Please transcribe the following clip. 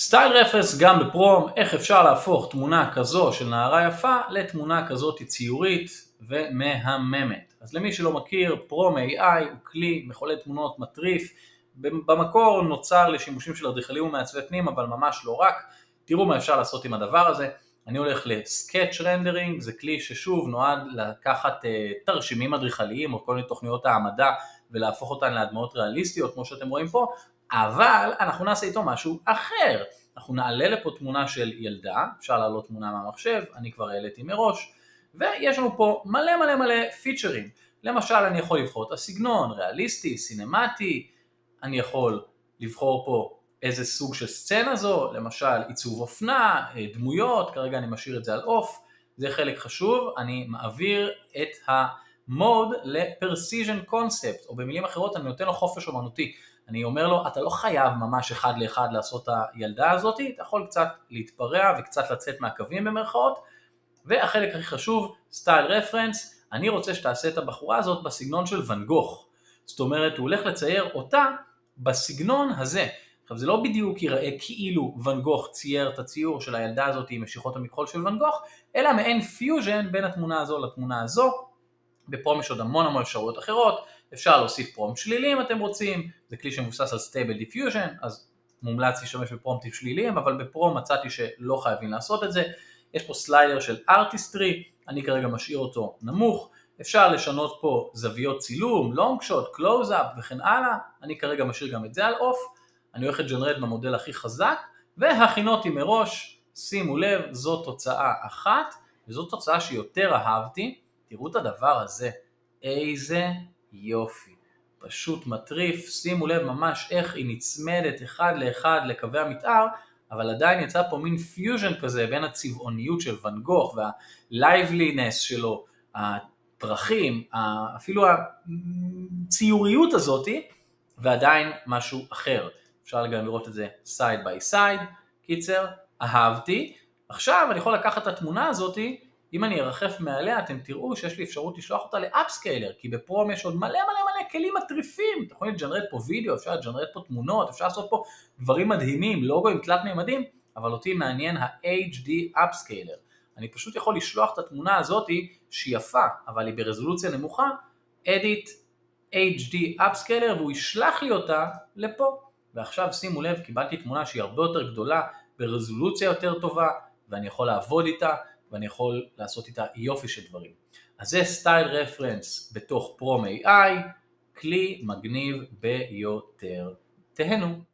סטייל רפרנס גם בפרום, איך אפשר להפוך תמונה כזו של נערה יפה לתמונה כזאת ציורית ומהממת. אז למי שלא מכיר, פרום AI הוא כלי מחולל תמונות מטריף, במקור נוצר לשימושים של אדריכלים ומעצבי פנים, אבל ממש לא רק. תראו מה אפשר לעשות עם הדבר הזה. אני הולך לסקץ' רנדרינג, זה כלי ששוב נועד לקחת תרשימים אדריכליים או כל מיני תוכניות העמדה ולהפוך אותן להדמיות ריאליסטיות כמו שאתם רואים פה, אבל אנחנו נעשה איתו משהו אחר. אנחנו נעלה לפה תמונה של ילדה, אפשר להעלות תמונה מהמחשב, אני כבר העליתי מראש, ויש לנו פה מלא פיצ'רים. למשל אני יכול לבחור את הסגנון, ריאליסטי, סינמטי, אני יכול לבחור פה איזה סוג של סצנה זו, למשל עיצוב אופנה, דמויות, כרגע אני משאיר את זה על אוף, זה חלק חשוב, אני מעביר את המוד לפרסיז'ן קונספט, או במילים אחרות אני נותן לו חופש אומנותי, אני אומר לו, אתה לא חייב ממש אחד לאחד לעשות את הילדה הזאת, אתה יכול קצת להתפרע וקצת לצאת מהקווים במרכאות, והחלק הכי חשוב, סטייל רפרנס, אני רוצה שתעשה את הבחורה הזאת בסגנון של ואן גוך, זאת אומרת, הוא הולך לצייר אותה בסגנון הזה. עכשיו זה לא בדיוק ייראה כאילו ואן גוך צייר את הציור של הילדה הזאת עם משיכות המכחול של ואן גוך, אלא מעין פיוז'ן בין התמונה הזו לתמונה הזו. בפרום יש עוד המון אפשרויות אחרות, אפשר להוסיף פרום שלילי אם אתם רוצים, זה כלי שמבוסס על סטייבל דיפיוז'ן, אז מומלץ להשתמש בפרומטים שליליים, אבל בפרום מצאתי שלא חייבים לעשות את זה. יש פה סליידר של ארטיסטרי, אני כרגע משאיר אותו נמוך, אפשר לשנות פה זוויות צילום, לונג שוט, קלוז אפ וכן הלאה, אני כרגע משאיר גם את זה על אוף, אני הולך לג'נרט במודל הכי חזק, והכינותי מראש, שימו לב, זו תוצאה אחת, וזו תוצאה שיותר אהבתי, תראו את הדבר הזה, איזה יופי, פשוט מטריף, שימו לב ממש איך היא נצמדת אחד לאחד לקווי המתאר, אבל עדיין יצא פה מין פיוז'ן כזה בין הצבעוניות של ואן גוך והלייבלינס שלו, הפרחים, אפילו הציוריות הזאת, ועדיין משהו אחר. אפשר גם לראות את זה side by side, קיצר, אהבתי. עכשיו אני יכול לקחת את התמונה הזאת, אם אני ארחף מעליה אתם תראו שיש לי אפשרות לשלוח אותה לאפסקיילר, כי בפרום יש עוד מלא כלים מטריפים, אתם יכולים לג'נרט פה וידאו, אפשר לג'נרט פה תמונות, אפשר לעשות פה דברים מדהימים, לוגוים תלת מימדים, אבל אותי מעניין ה-HD אפסקיילר. אני פשוט יכול לשלוח את התמונה הזאת שהיא יפה, אבל היא ברזולוציה נמוכה, edit HD אפסקיילר, והוא ישלח לי אותה לפה. ועכשיו שימו לב, קיבלתי תמונה שהיא הרבה יותר גדולה, ברזולוציה יותר טובה, ואני יכול לעבוד איתה, ואני יכול לעשות איתה יופי של דברים. אז זה סטייל רפרנס בתוך פרום AI, כלי מגניב ביותר. תהנו.